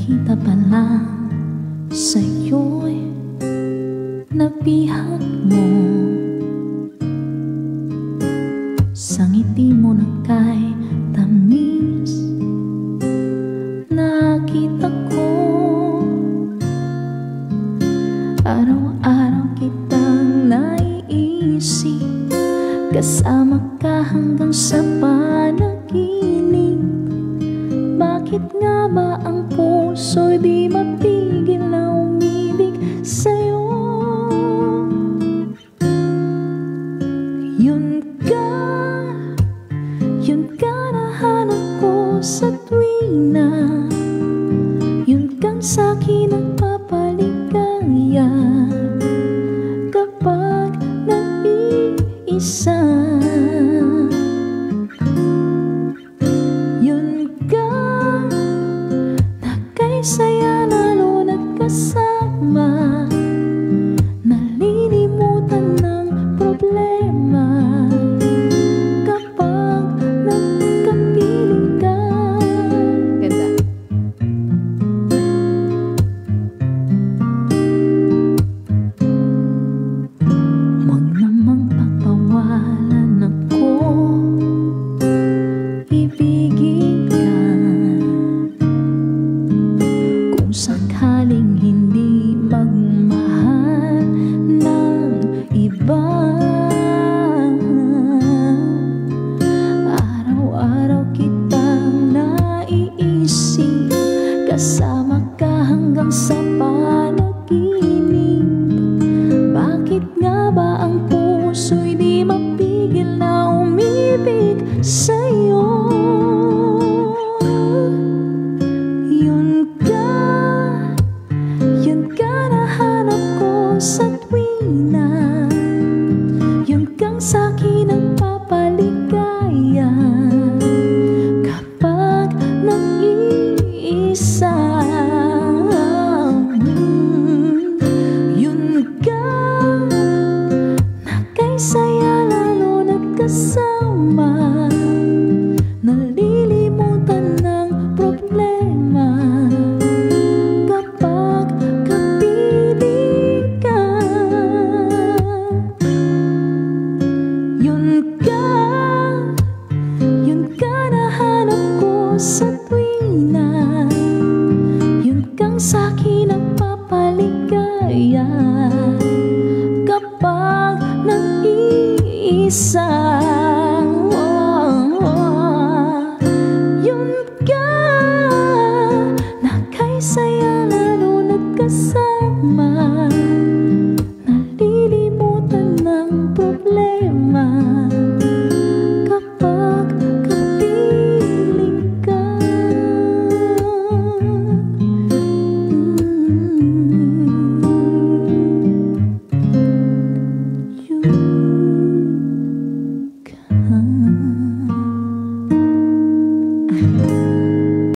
nakita pa lang sa'yo'y nabihag mo. Sa ngiti mo na kay tamis nakita ko. Araw-araw kitang naiisip, kasama ka hanggang sa panaginip. Bakit nga ba ang puso'y di mapigil na umibig sa'yo? Yun ka nahanap ko sa tuwina. Yun kang sa'kin nagpapaligaya kapag nag-iisa. Saya lalo nagkasama, nalilimutan ng problema kapag nagkapiling ka. Ganda. Huwag namang pagpawalan ako, ibigin ka. Sakaling hindi magmahal ng iba, araw-araw kitang naiisip, kasama ka hanggang sa panaginip. Bakit nga ba ang puso'y di mapigil na umibig sa'yo? Sa tuwina, yun kang sa'kin nagpapaligaya kapag nag-iisa. Yun ka na kay saya lalo nagkasama, nalilimutan ng problema kapag sa tuwina. Yun kang sa'kin nagpapaligaya kapag nag-iisa. Yun ka na kay saya lalo nagkasama,